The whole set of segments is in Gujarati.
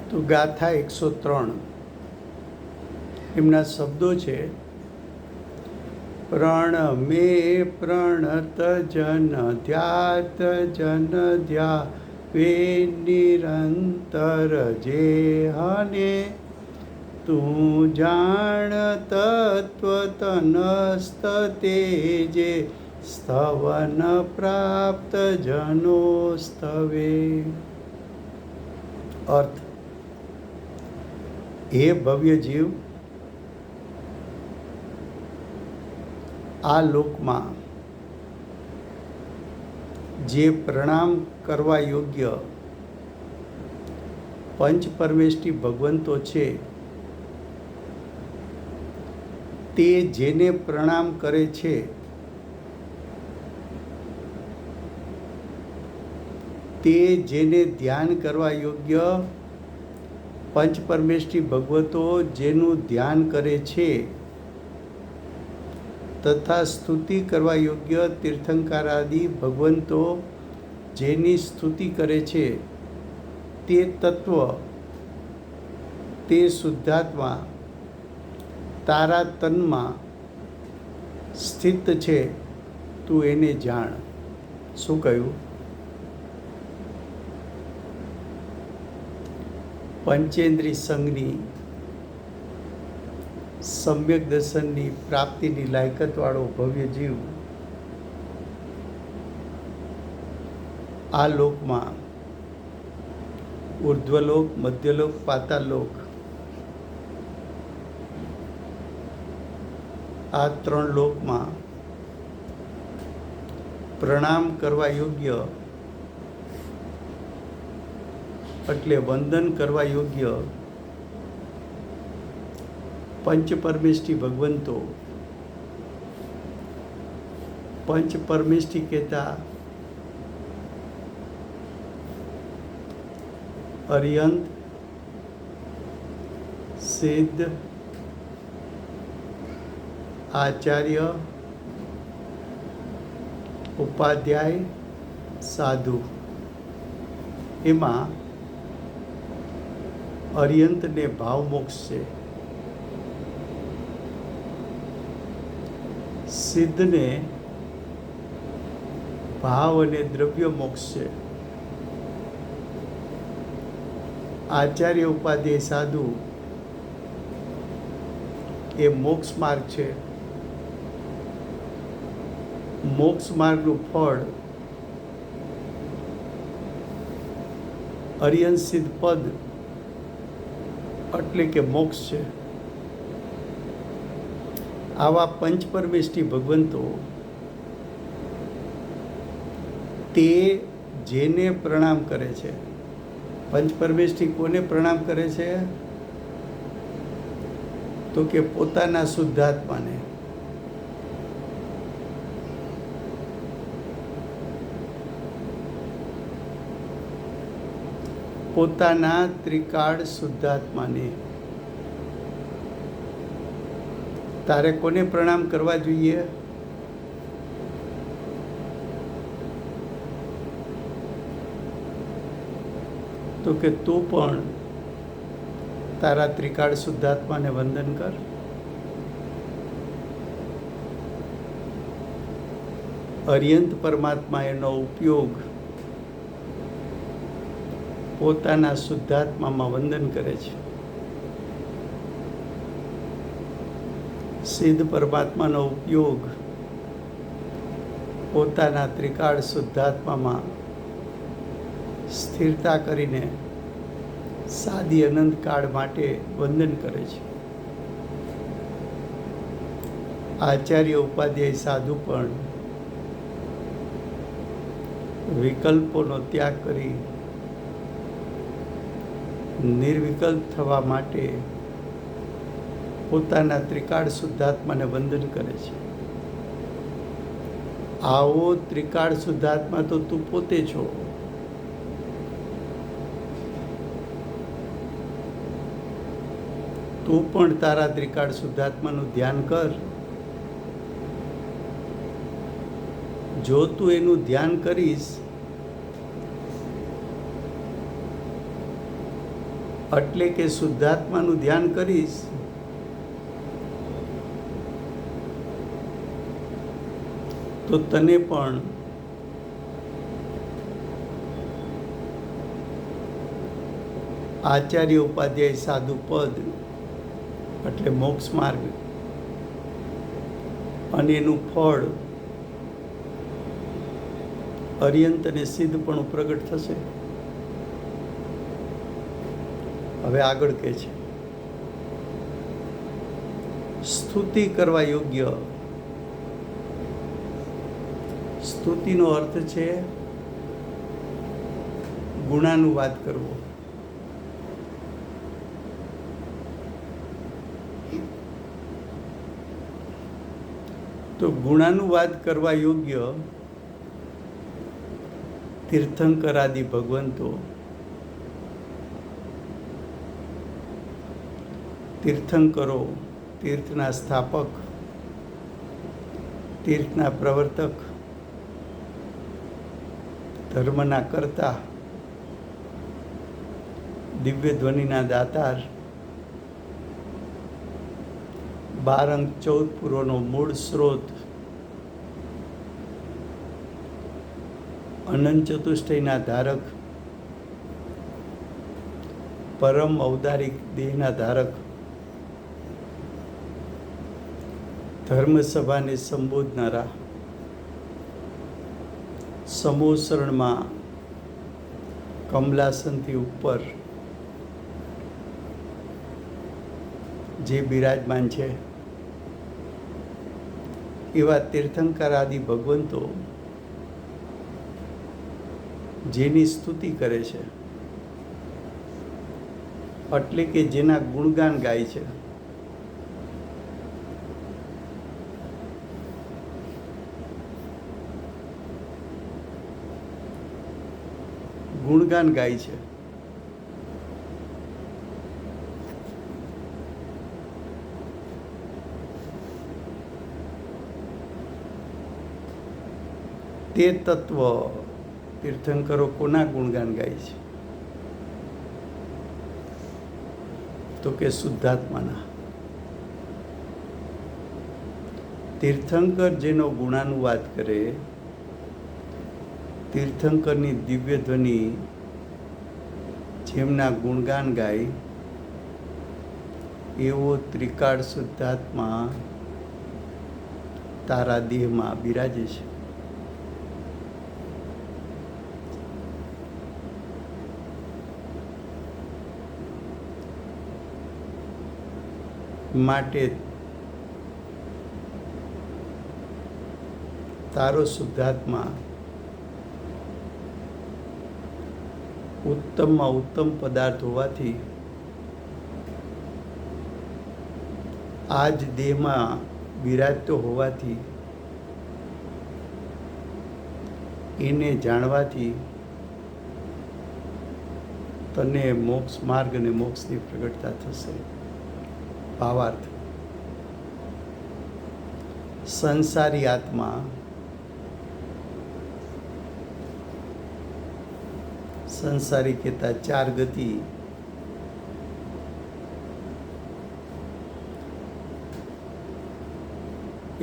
તો ગાથા 103 એમના શબ્દો છે. પ્રણમે પ્રણત જન ધ્યાત જન ધ્યાવે નિરંતર જે હને તું જાણ તત્વ તનસ્ત તેજે સ્તવન પ્રાપ્ત જનો સ્તવે. અર્થ: હે ભવ્ય જીવ, આ લોકમાં જે પ્રણામ કરવા યોગ્ય પંચ પરમેષ્ઠી ભગવંતો છે, તે જેને પ્રણામ કરે છે તે જેને ધ્યાન કરવા યોગ્ય પંચ પરમેષ્ઠી ભગવતો જેનું ધ્યાન કરે છે તથા સ્તુતિ કરવા યોગ્ય તીર્થંકરાદિ ભગવંતો જેની સ્તુતિ કરે છે, તે તત્વ, તે શુદ્ધાત્મા તારા તનમાં સ્થિત છે. તું એને જાણ. શું કહ્યું? પંચેન્દ્રિય સંઘની સમ્યક દર્શનની પ્રાપ્તિની લાયકાતવાળો ભવ્ય જીવ આ લોકમાં ઉર્ધ્વલોક, મધ્યલોક, પાતાળલોક આ ત્રણ લોકમાં પ્રણામ કરવા યોગ્ય એટલે વંદન કરવા યોગ્ય પંચ પરમેષ્ઠી ભગવંતો, પંચ પરમેષ્ઠી કહેતા અરિયંત, સિદ્ધ, આચાર્ય, ઉપાધ્યાય, સાધુ. એમાં અરિયંતને ભાવ મોક્ષ છે, સિદ્ધને ભાવ અને દ્રવ્ય મોક્ષ છે, આચાર્ય, ઉપાધ્યાય, સાધુ એ મોક્ષ માર્ગ છે. મોક્ષ માર્ગનું ફળ અરિયંત સિદ્ધ પદ એટલે કે મોક્ષ છે. આવા પંચ પરમેષ્ઠી ભગવંતો તે જેને પ્રણામ કરે છે. પંચ પરમેષ્ઠી કોને પ્રણામ કરે છે? તો કે પોતાના શુદ્ધાત્માને. પોતાના ત્રિકાળ શુદ્ધાત્માને. તારે કોને પ્રણામ કરવા જોઈએ? તો કે તું પણ તારા ત્રિકાળ શુદ્ધાત્માને વંદન કર. અરિયંત પરમાત્મા એનો ઉપયોગ પોતાના શુદ્ધાત્મામાં વંદન કરે છે. સિદ્ધ પરમાત્માનો ઉપયોગ પોતાના ત્રિકાળ શુદ્ધાત્મામાં સ્થિરતા કરીને સાદી અનંત કાળ માટે વંદન કરે છે. આચાર્ય, ઉપાધ્યાય, સાધુ પણ વિકલ્પોનો ત્યાગ કરી નિર્વિકલ્પ થવા માટે પોતાના ત્રિકાળ શુદ્ધાત્માને વંદન કરે છે. આવો ત્રિકાળ શુદ્ધાત્મા તો તું પોતે છો. તું પણ તારા ત્રિકાળ શુદ્ધાત્માનું ધ્યાન કર. જો તું એનું ધ્યાન કરીશ એટલે કે શુદ્ધાત્માનું ધ્યાન કરીશ તો તને પણ આચાર્ય ઉપાધ્યાય સાધુ પદ એટલે મોક્ષ માર્ગ અને એનું ફળ અર્યંત અને સિદ્ધ પણ પ્રગટ થશે. હવે આગળ કહે છે, સ્તુતિ કરવા યોગ્ય. સ્તુતિનો અર્થ છે ગુણાનુવાદ કરવો. તો ગુણાનુવાદ કરવા યોગ્ય તીર્થંકર આદિ ભગવંતો, તીર્થંકરો, તીર્થના સ્થાપક, તીર્થના પ્રવર્તક, ધર્મના કર્તા, દિવ્ય ધ્વનિના દાતાર, 12 અંક 14 પુરોનો મૂળ સ્ત્રોત, અનંત ચતુષ્ટયના ધારક, પરમ ઔદારિક દેહના ધારક, ધર્મસભાને સંબોધનારા, સમોસરણમાં કમલાસનથી ઉપર જે બિરાજમાન છે એવા તીર્થંકર આદિ ભગવંતો જેની સ્તુતિ કરે છે, એટલે કે જેના ગુણગાન ગાય છે. ગુણગાન ગાય છે. તે તત્વ તીર્થંકરો કોના ગુણગાન ગાય છે? તો કે શુદ્ધાત્માના. તીર્થંકર જેનો ગુણાનુવાદ કરે, તીર્થંકરની દિવ્ય ધ્વનિ જેમના ગુણગાન ગાય, એવો ત્રિકાળ શુદ્ધાત્મા તારા દેહમાં બિરાજે છે. માટે તારો શુદ્ધાત્મા ઉત્તમમાં ઉત્તમ પદાર્થ હોવાથી આ જ દેહમાં બિરાજતો હોવાથી એને જાણવાથી તને મોક્ષ માર્ગ અને મોક્ષની પ્રગટતા થશે. ભાવાર્થ, સંસારી આત્મા સંસારી કહેતા 4 ગતિ,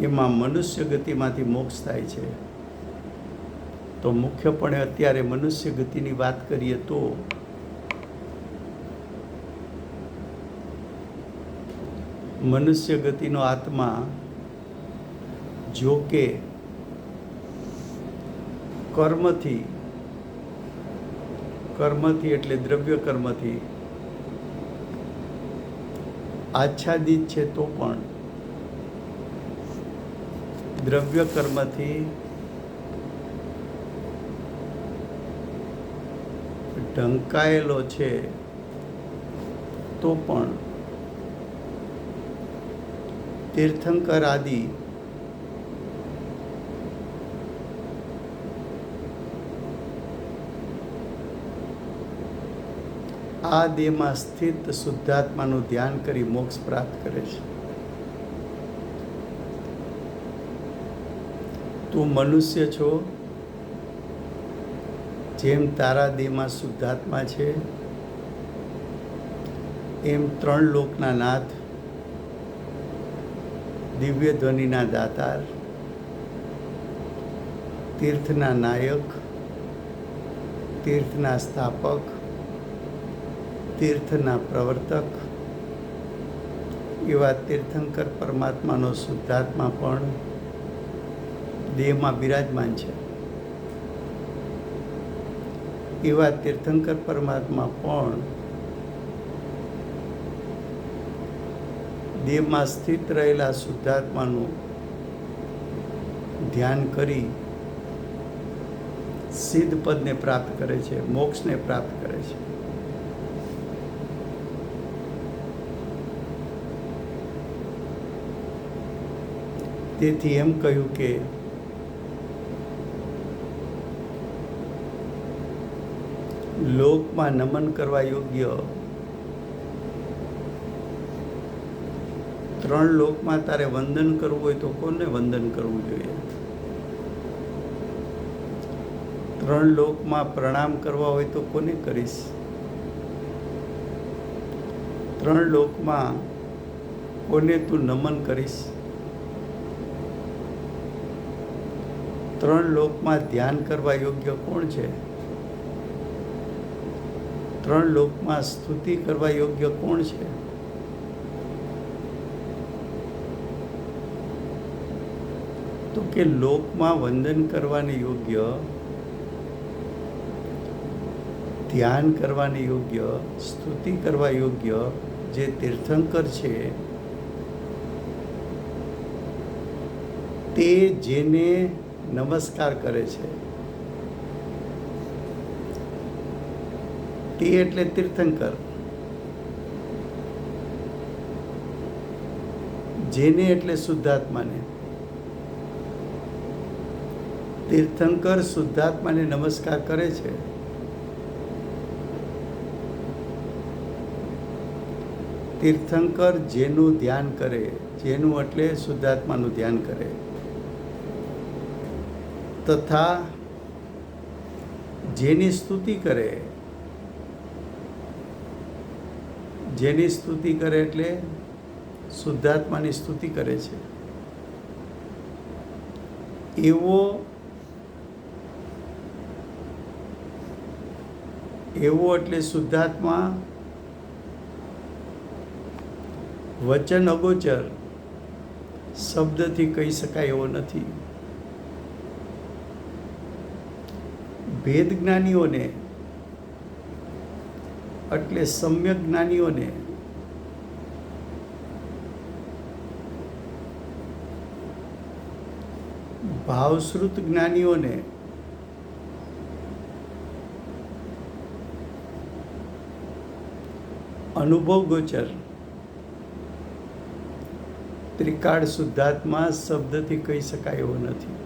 એમાં મનુષ્ય ગતિમાંથી મોક્ષ થાય છે. તો મુખ્યપણે અત્યારે મનુષ્ય ગતિની વાત કરીએ તો મનુષ્ય ગતિનો આત્મા જો કે કર્મથી એટલે દ્રવ્ય કર્મથી આચ્છાદિત છે, તો પણ દ્રવ્ય કર્મથી ઢંકાયેલો છે, તો પણ તીર્થંકર આદિ આ દેહમાં સ્થિત શુદ્ધાત્માનું ધ્યાન કરી મોક્ષ પ્રાપ્ત કરે છે. તું મનુષ્ય છો, જેમ તારા દેહમાં શુદ્ધાત્મા છે, એમ ત્રણ લોકના નાથ, દિવ્ય ધ્વનિના દાતાર, તીર્થના નાયક, તીર્થના સ્થાપક, તીર્થના પ્રવર્તક એવા તીર્થંકર પરમાત્માનો શુદ્ધાત્મા પણ દેહમાં બિરાજમાન છે. એવા તીર્થંકર પરમાત્મા પણ દેહમાં સ્થિત રહેલા શુદ્ધાત્માનું ધ્યાન કરી સિદ્ધ પદને પ્રાપ્ત કરે છે, મોક્ષને પ્રાપ્ત કરે છે. તેથી એમ કહ્યું કે લોકમાં નમન કરવા યોગ્ય ત્રણ લોકમાં તારે વંદન કરવું હોય તો કોને વંદન કરવું જોઈએ? ત્રણ લોકમાં પ્રણામ કરવા હોય તો કોને કરીશ? ત્રણ લોકમાં કોને તું નમન કરીશ? ત્રણ લોકમાં ધ્યાન કરવા યોગ્ય કોણ છે? ત્રણ લોકમાં સ્તુતિ કરવા યોગ્ય કોણ છે? તો કે લોકમાં વંદન કરવાને યોગ્ય, ધ્યાન કરવાને યોગ્ય, સ્તુતિ કરવા યોગ્ય જે તીર્થંકર છે તે જેને નમસ્કાર કરે છે તે એટલે તીર્થંકર. જેને એટલે શુદ્ધાત્માને. તીર્થંકર શુદ્ધાત્માને નમસ્કાર કરે છે. તીર્થંકર જેનું ધ્યાન કરે, જેનું એટલે શુદ્ધાત્માનું ધ્યાન કરે, તથા જેની સ્તુતિ કરે, જેની સ્તુતિ કરે એટલે શુદ્ધાત્માની સ્તુતિ કરે છે, એવો એટલે શુદ્ધાત્મા વચન અગોચર શબ્દથી કહી શકાય એવો નથી. ભેદ જ્ઞાનીઓને એટલે સમ્યક જ્ઞાનીઓને ભાવશ્રુત જ્ઞાનીઓને અનુભવ ગોચર ત્રિકાળ શુદ્ધાત્મા શબ્દથી કહી શકાય એવો નથી.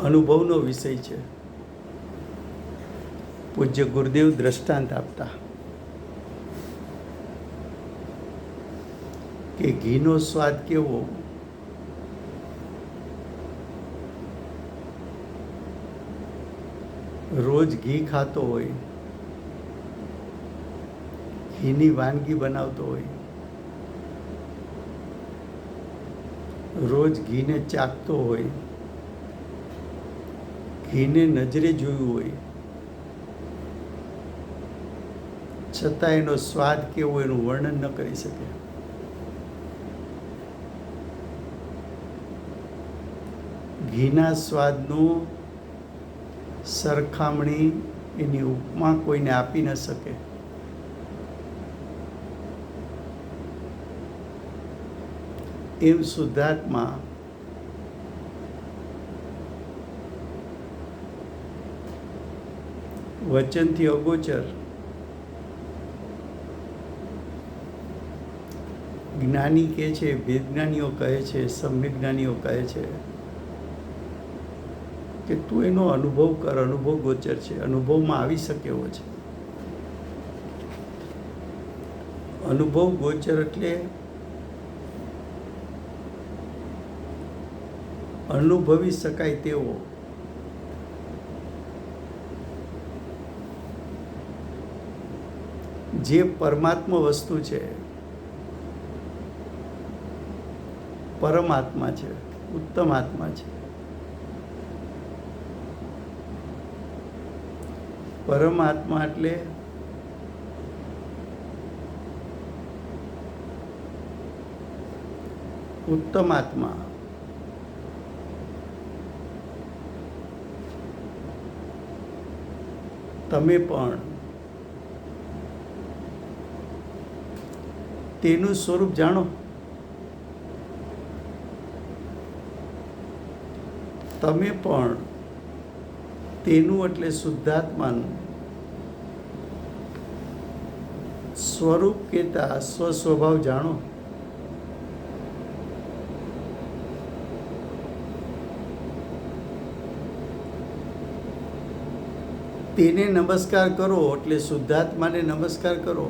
અનુભવનો વિષય છે. પૂજ્ય ગુરુદેવ દ્રષ્ટાંત આપતા કે ઘીનો સ્વાદ કેવો? રોજ ઘી ખાતો હોય, ઘીની વાનગી બનાવતો હોય, રોજ ઘીને ચાખતો હોય, ઘીને નજરે જોયું હોય, છતાં એનો સ્વાદ કેવો એનું વર્ણન ન કરી શકે. ઘીના સ્વાદનું સરખામણી, એની ઉપમા કોઈને આપી ન શકે. એમ શુદ્ધાત્મા વચનથી અગોચર જ્ઞાની કહે છે, વેદજ્ઞાનીઓ કહે છે, સમ્યક જ્ઞાનીઓ કહે છે કે તું એનો અનુભવ કર. અનુભવ ગોચર છે, અનુભવમાં આવી શકે એવો છે. અનુભવ ગોચર એટલે અનુભવી શકાય તેવો. જે પરમાત્મા વસ્તુ છે, પરમાત્મા છે, ઉત્તમ આત્મા છે. પરમાત્મા એટલે ઉત્તમ આત્મા. તમે પણ તેનું સ્વરૂપ જાણો. તમે પણ તેનું એટલે શુદ્ધાત્માનું સ્વરૂપ કહેતા સ્વસ્વભાવ જાણો. તેને નમસ્કાર કરો એટલે શુદ્ધાત્માને નમસ્કાર કરો.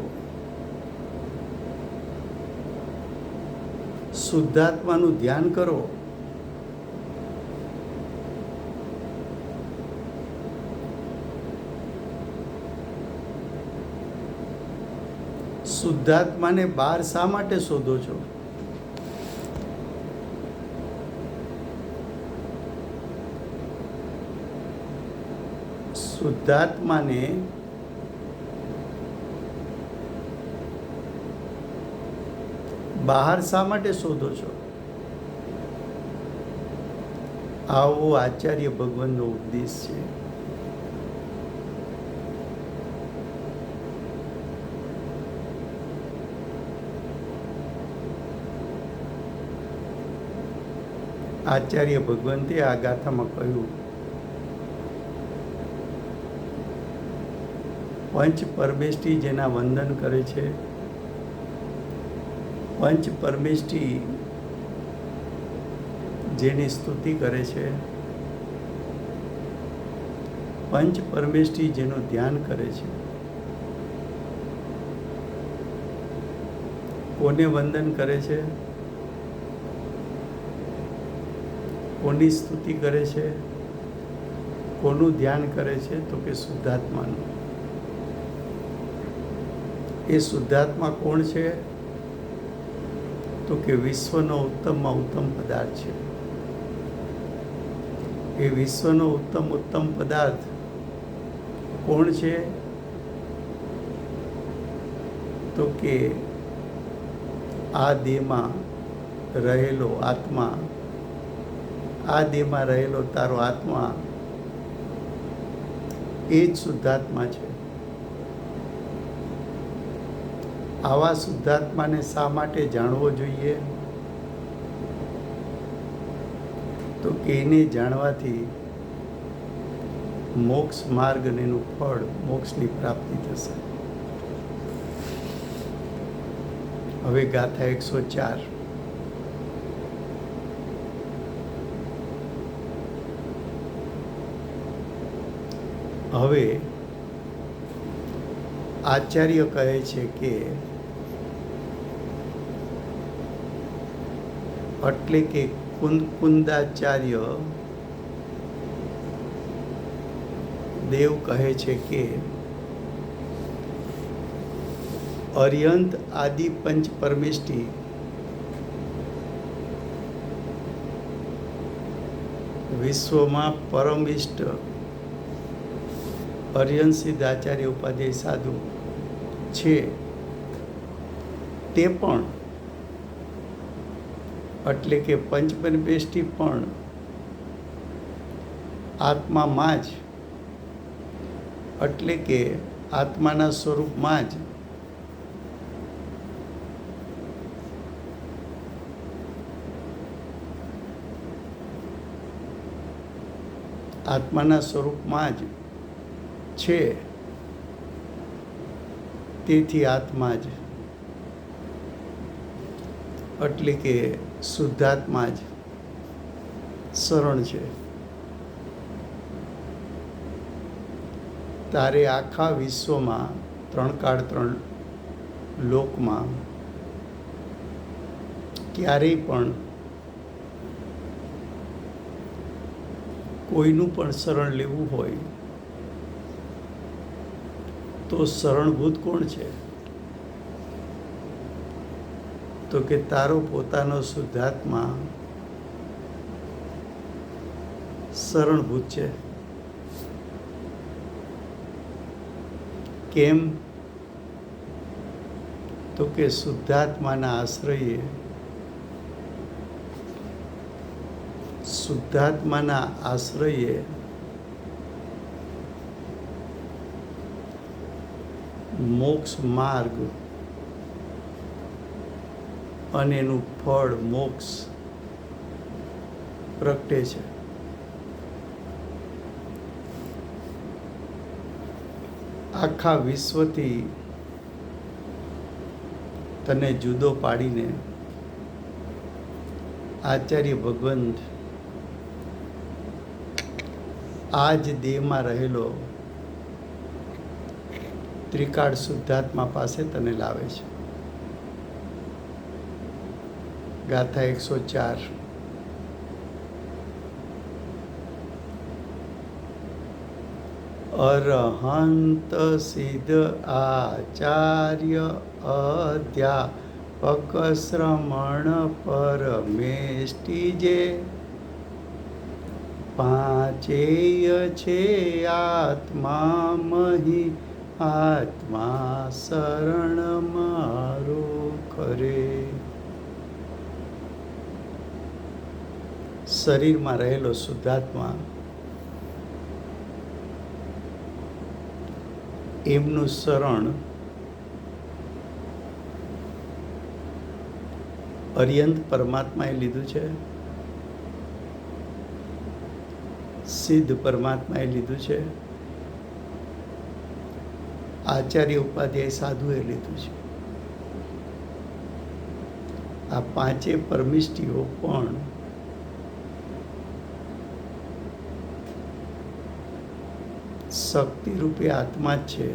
શુદ્ધાત્માનું ધ્યાન કરો. શુદ્ધાત્માને બહાર શા માટે શોધો છો? શુદ્ધાત્માને બહાર શા માટે શોધો છો? આવો આચાર્ય ભગવાનનો ઉપદેશ છે. આચાર્ય ભગવંતે આ ગાથામાં કહ્યું, પંચ પરમેષ્ઠી જેના વંદન કરે છે, પંચ પરમેષ્ઠી જેની સ્તુતિ કરે છે, પંચ પરમેષ્ઠી જેનું ધ્યાન કરે છે, કોને વંદન કરે છે, કોની સ્તુતિ કરે છે, કોનું ધ્યાન કરે છે? તો કે શુદ્ધાત્માનું. એ શુદ્ધાત્મા કોણ છે? તો કે વિશ્વનો ઉત્તમમાં ઉત્તમ પદાર્થ છે. એ વિશ્વનો ઉત્તમ પદાર્થ કોણ છે? તો કે આ દેહમાં રહેલો આત્મા, આ દેહમાં રહેલો તારો આત્મા એ જ શુદ્ધાત્મા છે. આવા શુદ્ધાત્માને શા માટે જાણવો જોઈએ? તો કે એને જાણવાથી મોક્ષ માર્ગ અને એનું ફળ મોક્ષની પ્રાપ્તિ થશે. હવે ગાથા 104. હવે આચાર્ય કહે છે કે એટલે કે કુંદાચાર્ય દેવ કહે છે કે અર્યંત આદિ પંચ પરમેષ્ઠી વિશ્વમાં પરમ ઇષ્ટ અર્યંત સિદ્ધ આચાર્ય ઉપાધ્યાય સાધુ છે, તે પણ એટલે કે પંચ પરમેષ્ઠી પણ આત્મામાં જ એટલે કે આત્માના સ્વરૂપમાં જ આત્માના સ્વરૂપમાં જ છે. તેથી આત્મા જ એટલે કે શુદ્ધાત્મા જ શરણ છે. તારે આખા વિશ્વમાં 3 કાળ 3 લોકમાં ક્યારેય પણ કોઈનું પણ શરણ લેવું હોય તો શરણભૂત કોણ છે? તો કે તારો પોતાનો શુદ્ધાત્મા શરણભૂત છે. કેમ? તો કે શુદ્ધાત્માના આશ્રયે મોક્ષ માર્ગ અને એનું ફળ મોક્ષ પ્રગટે છે. આખા વિશ્વથી તને જુદો પાડીને આચાર્ય ભગવંત આ જ દેહમાં રહેલો ત્રિકાળ શુદ્ધાત્મા પાસે તને લાવે છે. ગાથા 104. અરહંત સિદ્ધ આચાર્ય અધ્યાપક શ્રમણ પરમેષ્ટિ જે પાંચેય છે આત્મા મહી આત્મા શરણ મારો કરે. શરીરમાં રહેલો શુદ્ધાત્મા એમનું શરણ અર્યંત પરમાત્માએ લીધું છે, સિદ્ધ પરમાત્માએ લીધું છે, આચાર્ય ઉપાધ્યાય સાધુએ લીધું છે. આ પાંચે પરમિષ્ટિઓ પણ શક્તિ રૂપે આત્મા જ છે.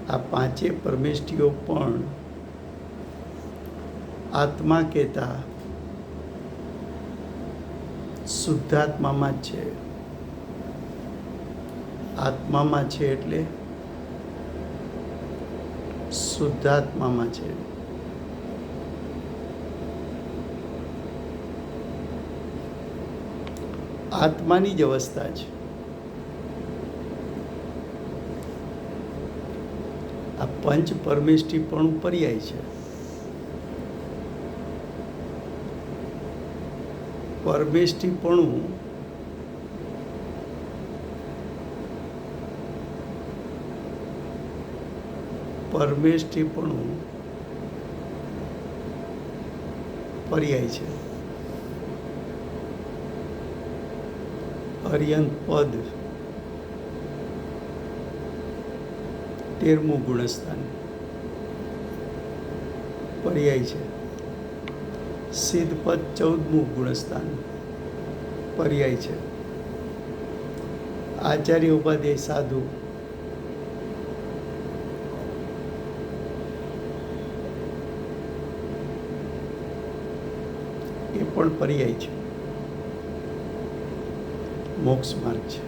આ પાંચે પરમેષ્ટિઓ પણ આત્મા કહેતા શુદ્ધાત્મામાં જ છે. આત્મામાં છે એટલે શુદ્ધાત્મામાં છે. આત્માની જ અવસ્થા છે. આ પંચ પરમેષ્ટિ પણ પર્યાય છે. પરમેષ્ટિપણું પર્યાય છે. અર્યંત પદ 13મું ગુણસ્થાન પર્યાય છે. સિદ્ધ પદ 14મું ગુણસ્થાન પર્યાય છે. આચાર્ય ઉપાધ્યાય સાધુ એ પણ પર્યાય છે. મોક્ષ માર્ગ છે.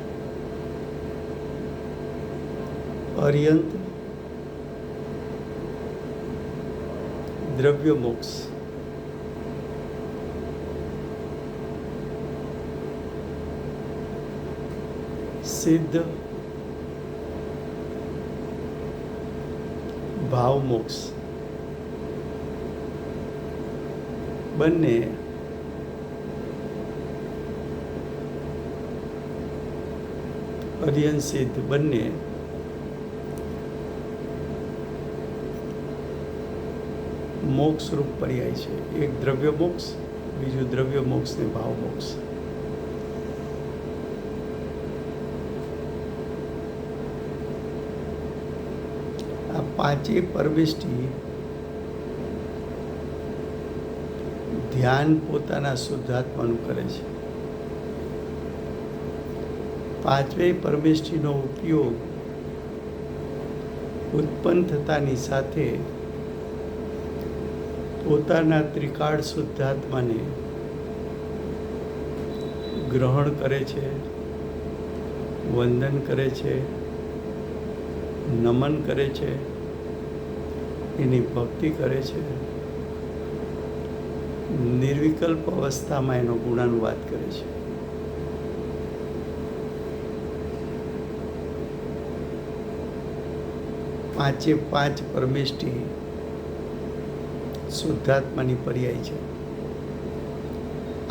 અર્યંત દ્રવ્ય મોક્ષ, સિદ્ધ ભાવ મોક્ષ. બંને અર્યંત સિદ્ધ બંને મોક્ષ રૂપ પર્યાય છે. એક દ્રવ્ય મોક્ષ, બીજું દ્રવ્ય મોક્ષ ને ભાવ મોક્ષ. આ પાંચેય પરમેષ્ટિ ધ્યાન પોતાના શુદ્ધાત્માનું કરે છે. પાંચવેય પરમેષ્ટિનો ઉપયોગ ઉત્પન્ન થતાની સાથે પોતાના ત્રિકાળ શુદ્ધાત્માને ગ્રહણ કરે છે, વંદન કરે છે, નમન કરે છે એની ભક્તિ કરે છે, નિર્વિકલ્પ અવસ્થામાં એનો ગુણાનુવાદ કરે છે. પાંચે પાંચ પરમેષ્ઠી શુદ્ધાત્માની પર્યાય છે,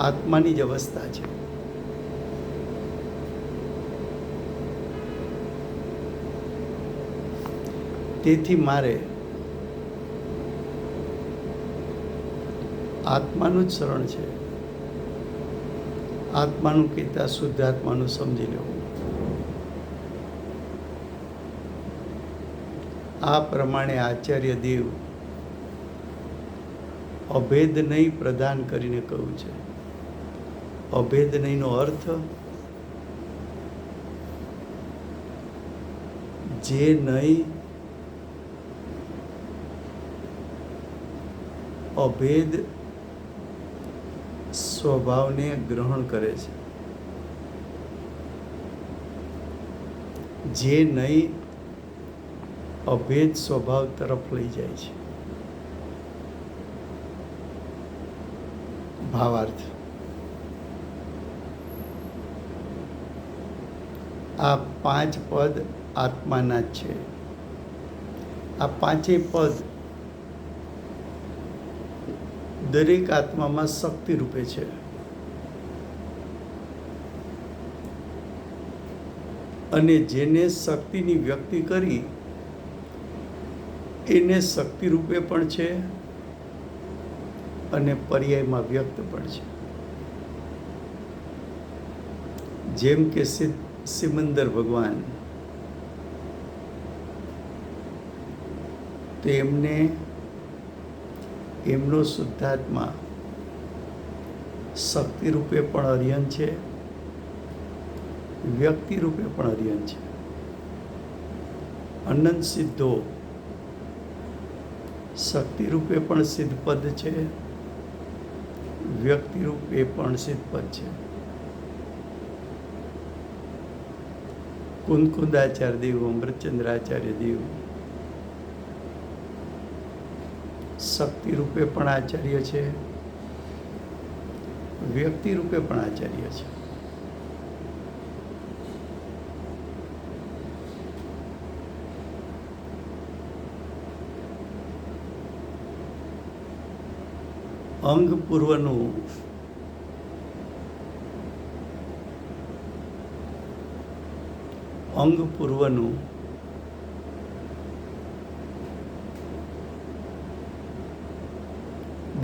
આત્માની જ અવસ્થા છે. તેથી મારે આત્માનું જ શરણ છે. આત્માનું કહેતા શુદ્ધાત્માનું સમજી લેવું. આ પ્રમાણે આચાર્ય દેવ અભેદ નહીં પ્રદાન કરીને કહ્યું છે. અભેદ નહીંનો અર્થ જે નહીં અભેદ સ્વભાવને ગ્રહણ કરે છે, જે નહીં અભેદ સ્વભાવ તરફ લઈ જાય છે. ભાવાર્થ: આ પાંચ પદ આત્માના જ છે. આ પાંચેય પદ દરેક આત્મામાં શક્તિ રૂપે છે. અને જેને શક્તિની વ્યક્તિ કરી એને શક્તિ રૂપે પણ છે અને પર્યાયમાં વ્યક્ત પણ છે. જેમ કે સિમંદર ભગવાન, તો એમનો શુદ્ધાત્મા શક્તિ રૂપે પણ અરિહંત છે, વ્યક્તિ રૂપે પણ અરિહંત છે. અનંત સિદ્ધો શક્તિ રૂપે પણ સિદ્ધપદ છે, વ્યક્તિ રૂપે પણ સિદ્ધપદ છે. કુંદકુંદાચાર્ય દેવ, અમૃતચંદ્રાચાર્ય દેવ શક્તિ રૂપે પણ આચાર્ય છે, વ્યક્તિ રૂપે પણ આચાર્ય છે. અંગ પૂર્વનું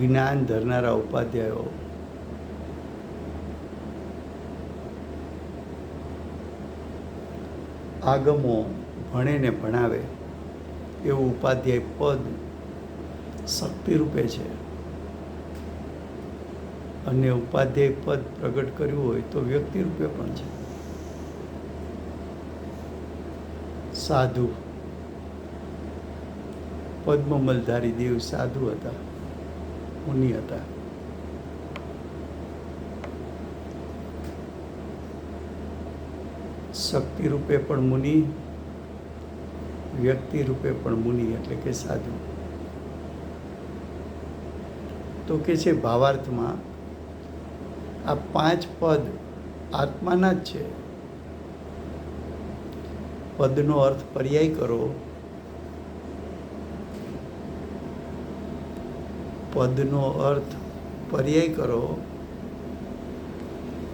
જ્ઞાન ધરનારા ઉપાધ્યાયો આગમો ભણે ને ભણાવે એવું ઉપાધ્યાય પદ શક્તિ રૂપે છે. અને ઉપાધ્યાય પદ પ્રગટ કર્યું હોય તો વ્યક્તિ રૂપે પણ છે. સાધુ પદ્મમલધારી દેવ સાધુ હતા, મુનિ હતા. શક્તિ રૂપે પણ મુનિ, વ્યક્તિ રૂપે પણ મુનિ એટલે કે સાધુ. તો કે છે ભાવાર્થમાં આ પાંચ પદ આત્માના જ છે. પદનો અર્થ પર્યાય કરો, પદનો અર્થ પર્યાય કરો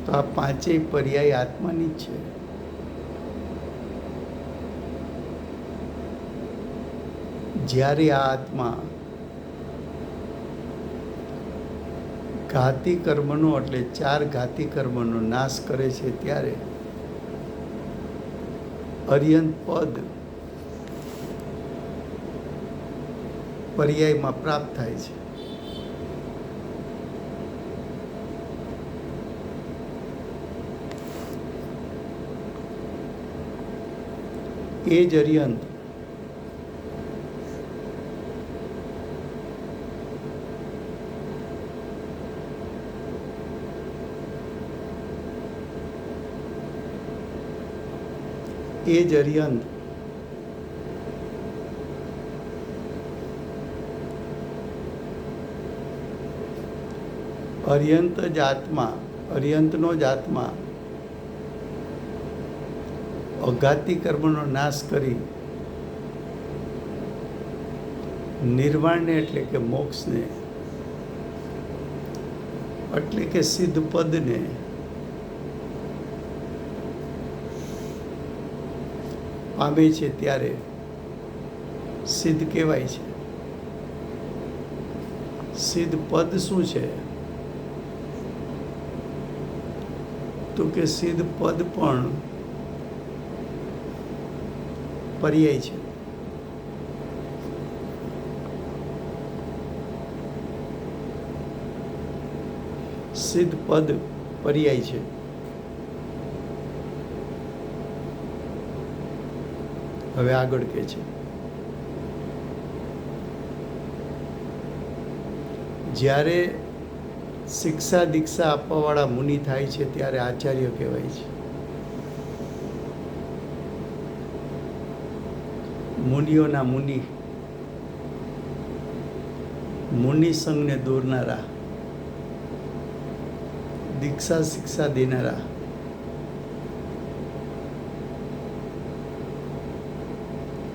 તો આ પાંચેય પર્યાય આત્માની જ છે. જ્યારે આ આત્મા ઘાતી કર્મનો એટલે ચાર ઘાતી કર્મનો નાશ કરે છે ત્યારે અરિહંત પદ પર્યાયમાં પ્રાપ્ત થાય છે. એ જ અરિહંત અર્યંત જ આત્મા, અર્યંતનો જ આત્મા અઘાતી કર્મનો નાશ કરી નિર્વાણને એટલે કે મોક્ષને એટલે કે સિદ્ધ પદને પામે છે ત્યારે સિદ્ધ કહેવાય છે. સિદ્ધ પદ શું છે? તો કે સિદ્ધ પદ પણ પર્યાય છે. સિદ્ધ પદ પર્યાય છે. હવે આગળ કે છે, જ્યારે શિક્ષા દીક્ષા આપવાવાળા મુનિ થાય છે ત્યારે આચાર્ય કહેવાય છે. મુનિઓના મુનિ, મુનિ સંઘને દોરનારા, દીક્ષા શિક્ષા દેનારા,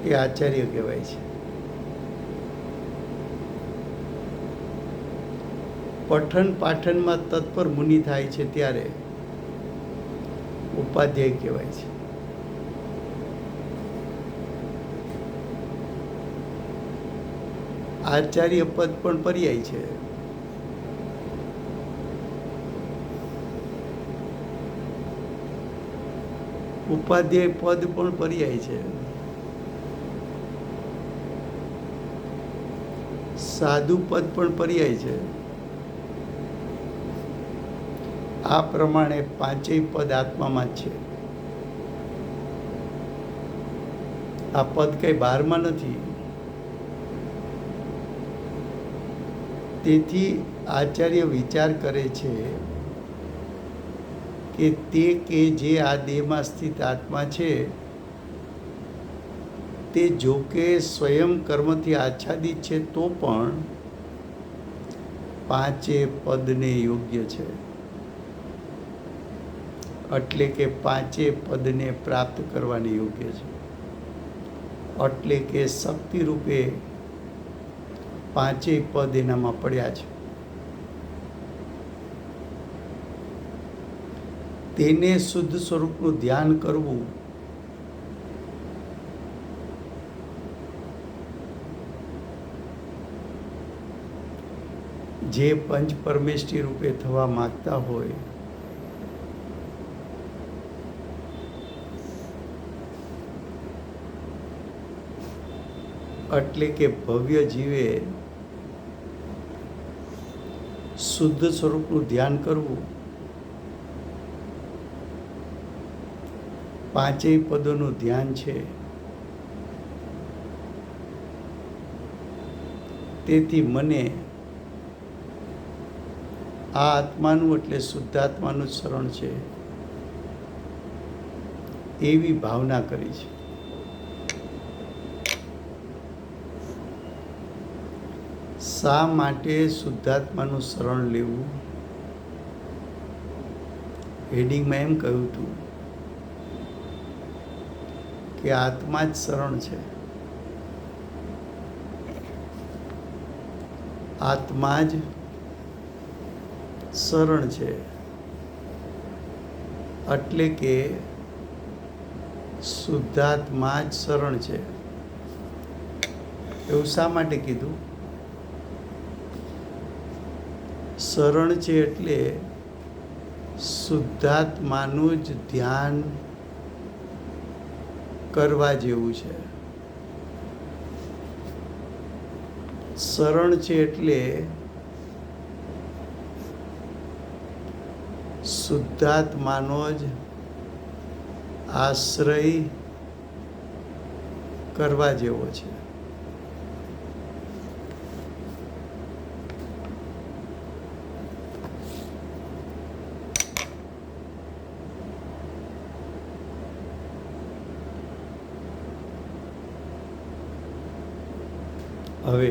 એ આચાર્ય કહેવાય છે. પઠન પાઠનમાં તત્પર મુનિ થાય છે ત્યારે ઉપાધ્યાય કહેવાય છે. આચાર્ય પદ પણ પર્યાય છે. ઉપાધ્યાય પદ પણ પર્યાય છે. સાધુ પદ પણ પર્યાય છે. આ પ્રમાણે પાંચેય પદ આત્મામાં જ છે. આ પદ કઈ બહારમાં નથી. તેથી આચાર્ય વિચાર કરે છે કે તે કે જે આ દેહમાં સ્થિત આત્મા છે તે જોકે સ્વયં કર્મથી આચ્છાદિત છે તો પણ પાંચે પદને યોગ્ય છે. એટલે કે પાંચે પદને પ્રાપ્ત કરવાની યોગ્ય છે. એટલે કે શક્તિ રૂપે પાંચેય પદ એનામાં પડ્યા છે. તેને શુદ્ધ સ્વરૂપનું ધ્યાન કરવું જે પંચ પરમેષ્ઠી રૂપે થવા માંગતા હોય એટલે કે ભવ્ય જીવે શુદ્ધ સ્વરૂપનું ધ્યાન કરવું, પાંચેય પદોનું ધ્યાન છે. તેથી મને આ આત્માનું એટલે શુદ્ધાત્માનું જ શરણ છે એવી ભાવના કરી છે. શા માટે શુદ્ધાત્માનું શરણ લેવું? હેડિંગમાં એમ કહ્યું હતું કે આત્મા જ શરણ છે. આત્મા જ શરણ છે. એટલે કે શુદ્ધાત્મા જ શરણ છે. એવું શા માટે કીધું? શરણ છે એટલે શુદ્ધાત્માનું જ ધ્યાન કરવા જેવું છે. શરણ છે એટલે શુદ્ધાત્માનો જ આશ્રય કરવા જેવો છે. હવે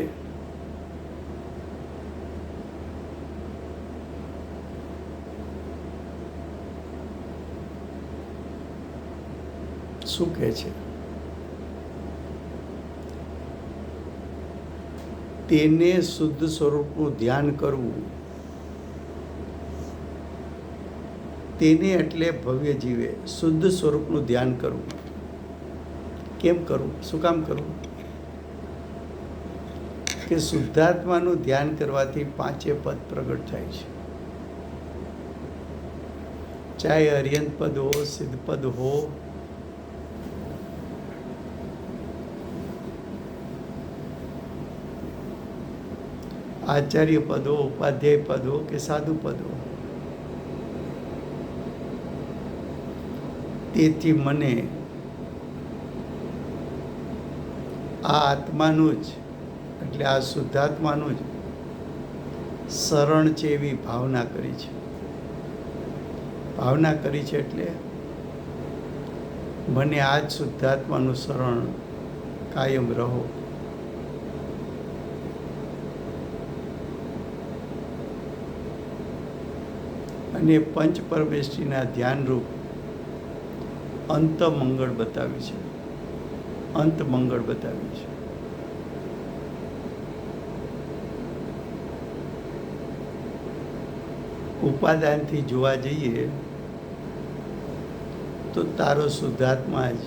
શું કહે છે? તેને શુદ્ધ સ્વરૂપનું ધ્યાન કરવું, તેને એટલે ભવ્ય જીવે શુદ્ધ સ્વરૂપનું ધ્યાન કરવું. કેમ કરવું? શું કામ કરવું? કે શુદ્ધાત્માનું ધ્યાન કરવાથી પાંચે પદ પ્રગટ થાય છે. ચાહે અર્યંત પદ હો, સિદ્ધ પદ હો, આચાર્ય પદ હો, ઉપાધ્યાય પદ હો કે સાધુ પદ હો. તેથી મને આ આત્માનું જ એટલે આ શુદ્ધાત્માનું જ શરણ છે એવી ભાવના કરી છે. ભાવના કરી છે એટલે મને આ જ શુદ્ધાત્માનું શરણ કાયમ રહો. અને પંચ પરમેષ્ઠીના ધ્યાનરૂપ અંત મંગળ બતાવી છે. અંત મંગળ બતાવી છે. ઉપાદાનથી જોવા જઈએ તો તારો શુદ્ધાત્મા જ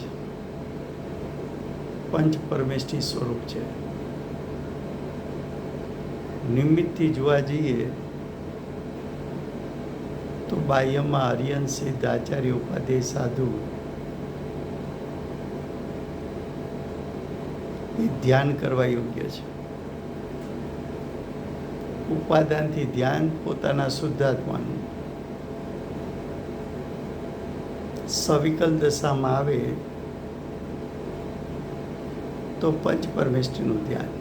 પંચ પરમેષ્ઠી સ્વરૂપ છે. નિમિત્તથી જોવા જઈએ તો બાહ્યમાં આર્યન, સિદ્ધ, આચાર્ય, ઉપાધ્યાય, સાધુ એ ધ્યાન કરવા યોગ્ય છે. ઉપાદાનથી ધ્યાન પોતાના શુદ્ધાત્માનું સવિકલ દશામાં આવે તો પંચ પરમેષ્ઠીનું ધ્યાન.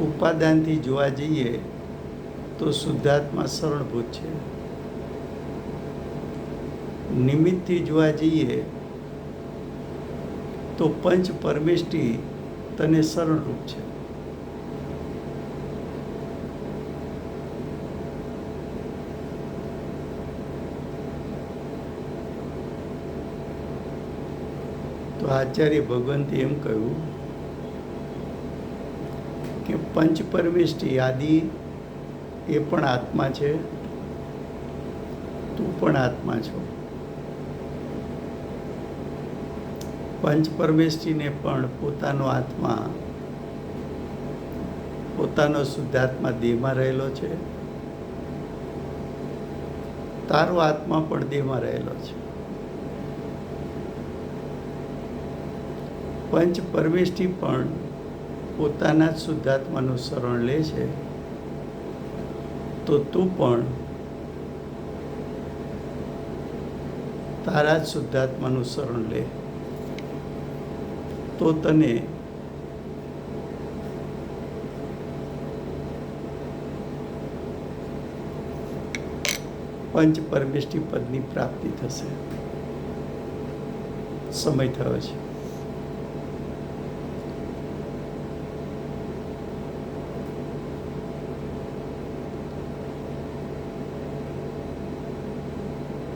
ઉપાદાનથી જોવા જઈએ તો શુદ્ધાત્મા શરણભૂત છે. નિમિત્તથી જોવા જઈએ તો પંચ પરમેષ્ઠી તને શરણરૂપ છે. તો આચાર્ય ભગવંતે એમ કહ્યું કે પંચ પરમેષ્ઠી આદિ એ પણ આત્મા છે, તું પણ આત્મા છો. પંચ પરમેષ્ઠીને પણ પોતાનો આત્મા, પોતાનો શુદ્ધાત્મા દેહમાં રહેલો છે. તારો આત્મા પણ દેહમાં રહેલો છે. પંચ પરમેષ્ઠી પણ પોતાના જ શુદ્ધાત્માનું શરણ લે છે. તો તું પણ તારા જ શુદ્ધાત્માનું શરણ લે. તો તને પંચ પરમેષ્ઠી પદની પ્રાપ્તિ થશે. સમય થયો છે.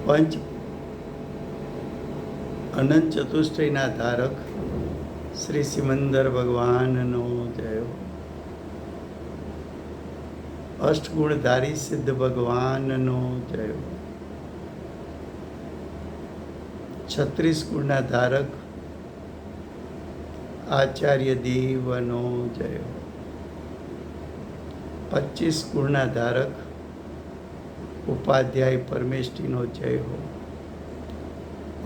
પંચ અનંત ચતુષ્ટયના ધારક શ્રી સિમંદર ભગવાનનો જય હો. અષ્ટગુણધારી સિદ્ધ ભગવાનનો જય હો. 36 ગુણના ધારક આચાર્ય દેવનો જય હો. 25 ગુણના ધારક ઉપાધ્યાય પરમેષ્ઠીનો જય હો.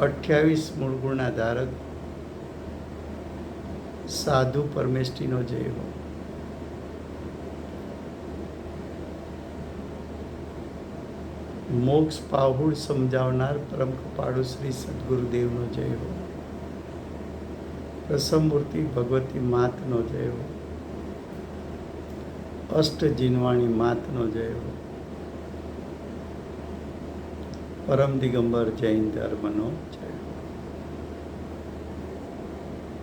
28 મૂળ ગુણના ધારક સાધુ પરમેષ્ઠીનો જય હો. મોક્ષ પાહુડ સમજાવનાર પરમ કૃપાળુ શ્રી સદગુરુદેવનો જય હો. પ્રસમમૂર્તિ ભગવતી માતનો જય હો. અષ્ટ જીનવાણી માતનો જય હો. પરમ દિગંબર જૈન ધર્મનો જય.